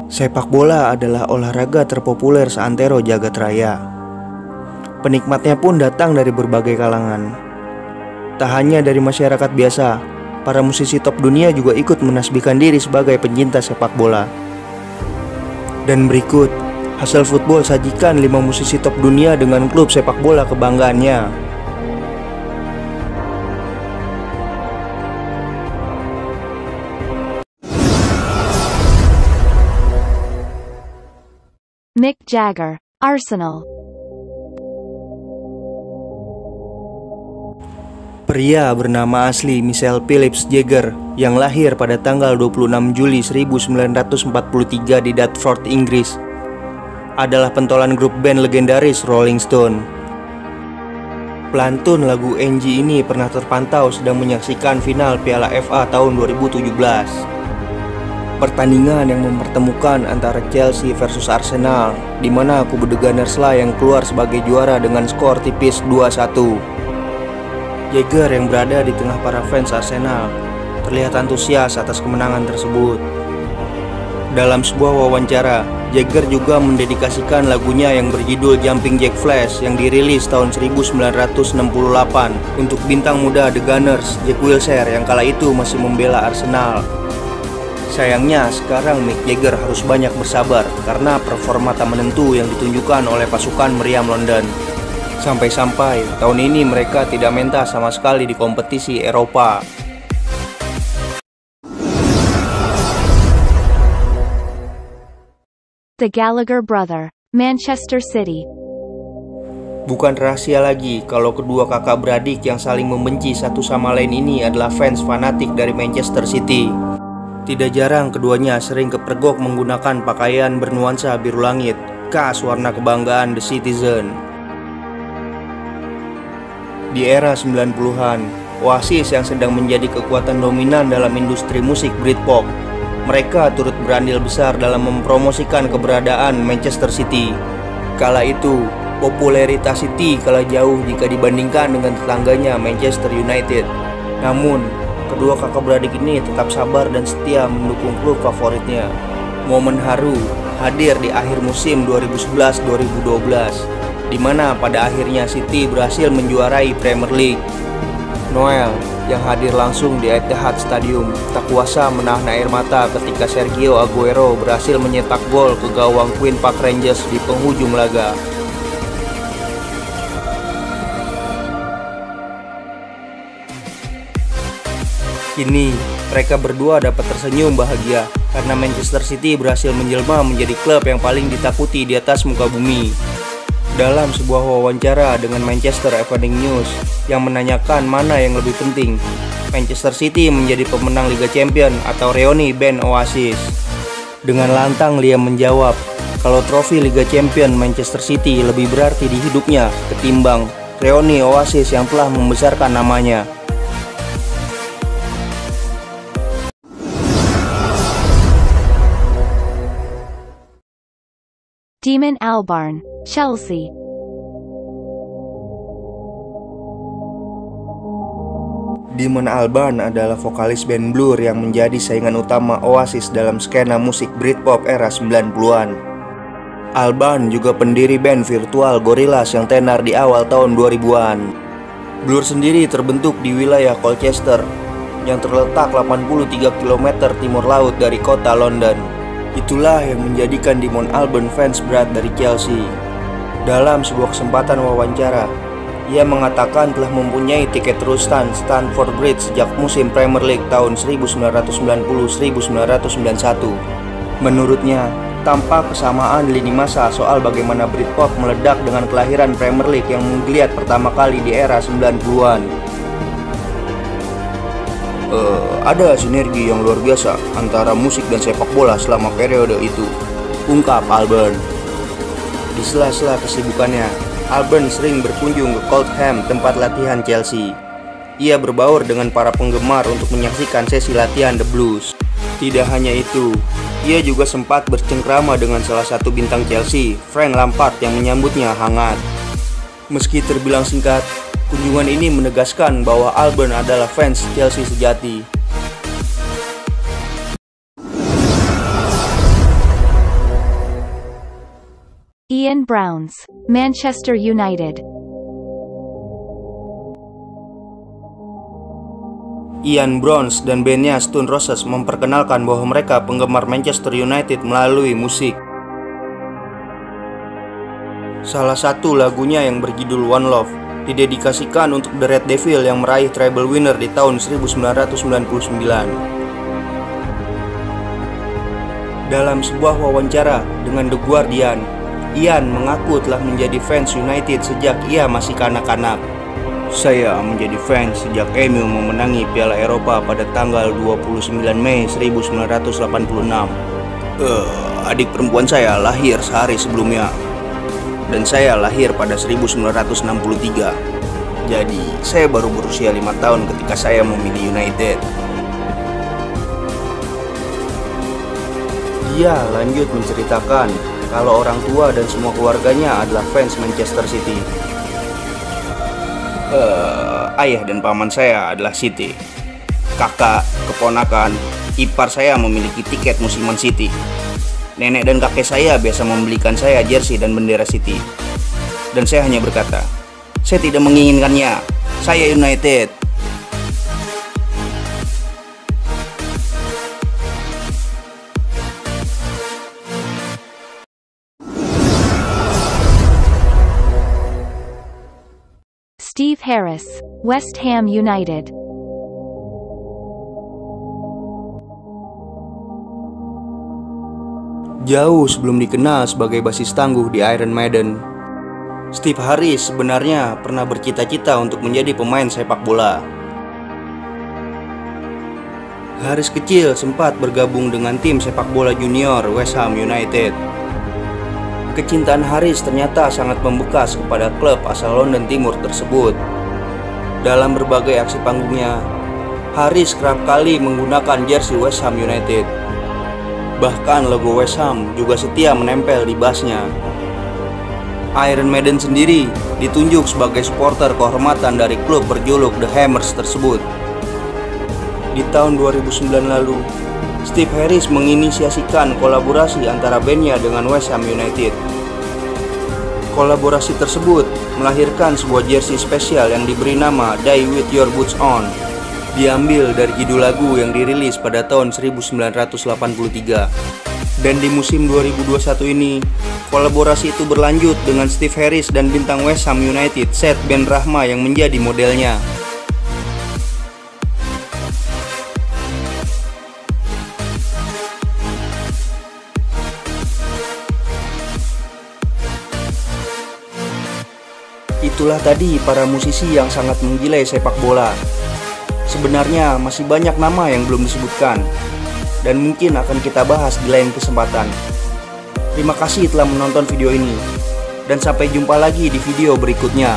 Sepak bola adalah olahraga terpopuler seantero jagat raya. Penikmatnya pun datang dari berbagai kalangan. Tak hanya dari masyarakat biasa, para musisi top dunia juga ikut menasbihkan diri sebagai pencinta sepak bola. Dan berikut hasil football sajikan 5 musisi top dunia dengan klub sepak bola kebanggaannya. Mick Jagger, Arsenal. Pria bernama asli Michael Phillips Jagger yang lahir pada tanggal 26 Juli 1943 di Dartford, Inggris, adalah pentolan grup band legendaris Rolling Stone. Pelantun lagu Angie ini pernah terpantau sedang menyaksikan final Piala FA tahun 2017. Pertandingan yang mempertemukan antara Chelsea versus Arsenal, di mana kubu The Gunners lah yang keluar sebagai juara dengan skor tipis 2-1. Jagger yang berada di tengah para fans Arsenal terlihat antusias atas kemenangan tersebut. Dalam sebuah wawancara, Jagger juga mendedikasikan lagunya yang berjudul Jumping Jack Flash yang dirilis tahun 1968 untuk bintang muda The Gunners, Jack Wilshere, yang kala itu masih membela Arsenal. Sayangnya sekarang Mick Jagger harus banyak bersabar karena performa tak menentu yang ditunjukkan oleh pasukan meriam London. Sampai-sampai tahun ini mereka tidak mentas sama sekali di kompetisi Eropa. The Gallagher Brother, Manchester City. Bukan rahasia lagi kalau kedua kakak beradik yang saling membenci satu sama lain ini adalah fans fanatik dari Manchester City. Tidak jarang keduanya sering kepergok menggunakan pakaian bernuansa biru langit, khas warna kebanggaan The Citizen. Di era 90-an, Oasis yang sedang menjadi kekuatan dominan dalam industri musik Britpop, mereka turut berandil besar dalam mempromosikan keberadaan Manchester City. Kala itu, popularitas City kalah jauh jika dibandingkan dengan tetangganya Manchester United. Namun, kedua kakak beradik ini tetap sabar dan setia mendukung klub favoritnya. Momen haru hadir di akhir musim 2011-2012, di mana pada akhirnya City berhasil menjuarai Premier League. Noel yang hadir langsung di Etihad Stadium tak kuasa menahan air mata ketika Sergio Aguero berhasil menyetak gol ke gawang Queen Park Rangers di penghujung laga. Kini, mereka berdua dapat tersenyum bahagia karena Manchester City berhasil menjelma menjadi klub yang paling ditakuti di atas muka bumi. Dalam sebuah wawancara dengan Manchester Evening News yang menanyakan mana yang lebih penting, Manchester City menjadi pemenang Liga Champions atau reuni band Oasis. Dengan lantang Liam menjawab kalau trofi Liga Champions Manchester City lebih berarti di hidupnya ketimbang reuni Oasis yang telah membesarkan namanya. Damon Albarn, Chelsea. Damon Albarn adalah vokalis band Blur yang menjadi saingan utama Oasis dalam skena musik Britpop era 90-an. Albarn juga pendiri band virtual Gorillaz yang tenar di awal tahun 2000-an. Blur sendiri terbentuk di wilayah Colchester yang terletak 83 km timur laut dari kota London. Itulah yang menjadikan Damon Albarn fans berat dari Chelsea. Dalam sebuah kesempatan wawancara, ia mengatakan telah mempunyai tiket terus Stamford Bridge sejak musim Premier League tahun 1990-1991. Menurutnya, tampak kesamaan lini masa soal bagaimana Britpop meledak dengan kelahiran Premier League yang menggeliat pertama kali di era 90-an. Ada sinergi yang luar biasa antara musik dan sepak bola selama periode itu, ungkap Albarn. Di sela-sela kesibukannya, Albarn sering berkunjung ke Coldham, tempat latihan Chelsea. Ia berbaur dengan para penggemar untuk menyaksikan sesi latihan The Blues. Tidak hanya itu, ia juga sempat bercengkrama dengan salah satu bintang Chelsea, Frank Lampard, yang menyambutnya hangat. Meski terbilang singkat, kunjungan ini menegaskan bahwa Albarn adalah fans Chelsea sejati. Ian Browns, Manchester United. Ian Browns dan bandnya Stone Roses memperkenalkan bahwa mereka penggemar Manchester United melalui musik. Salah satu lagunya yang berjudul One Love didedikasikan untuk The Red Devil yang meraih treble winner di tahun 1999. Dalam sebuah wawancara dengan The Guardian, Ian mengaku telah menjadi fans United sejak ia masih kanak-kanak. Saya menjadi fans sejak MU memenangi Piala Eropa pada tanggal 29 Mei 1986. Adik perempuan saya lahir sehari sebelumnya. Dan saya lahir pada 1963. Jadi, saya baru berusia 5 tahun ketika saya memilih United. Dia lanjut menceritakan kalau orang tua dan semua keluarganya adalah fans Manchester City. Ayah dan paman saya adalah City. Kakak, keponakan, ipar saya memiliki tiket musiman City. Nenek dan kakek saya biasa membelikan saya jersey dan bendera City. Dan saya hanya berkata, saya tidak menginginkannya. Saya United. Steve Harris, West Ham United. Jauh sebelum dikenal sebagai basis tangguh di Iron Maiden, Steve Harris sebenarnya pernah bercita-cita untuk menjadi pemain sepak bola. Harris kecil sempat bergabung dengan tim sepak bola junior West Ham United. Kecintaan Harris ternyata sangat membekas kepada klub asal London Timur tersebut. Dalam berbagai aksi panggungnya, Harris kerap kali menggunakan jersey West Ham United. Bahkan logo West Ham juga setia menempel di basnya. Iron Maiden sendiri ditunjuk sebagai supporter kehormatan dari klub berjuluk The Hammers tersebut. Di tahun 2009 lalu, Steve Harris menginisiasikan kolaborasi antara bandnya dengan West Ham United. Kolaborasi tersebut melahirkan sebuah jersey spesial yang diberi nama Die With Your Boots On. Diambil dari judul lagu yang dirilis pada tahun 1983. Dan di musim 2021 ini, kolaborasi itu berlanjut dengan Steve Harris dan bintang West Ham United, Said Ben Rachma yang menjadi modelnya. Itulah tadi para musisi yang sangat menggilai sepak bola. Sebenarnya masih banyak nama yang belum disebutkan, dan mungkin akan kita bahas di lain kesempatan. Terima kasih telah menonton video ini, dan sampai jumpa lagi di video berikutnya.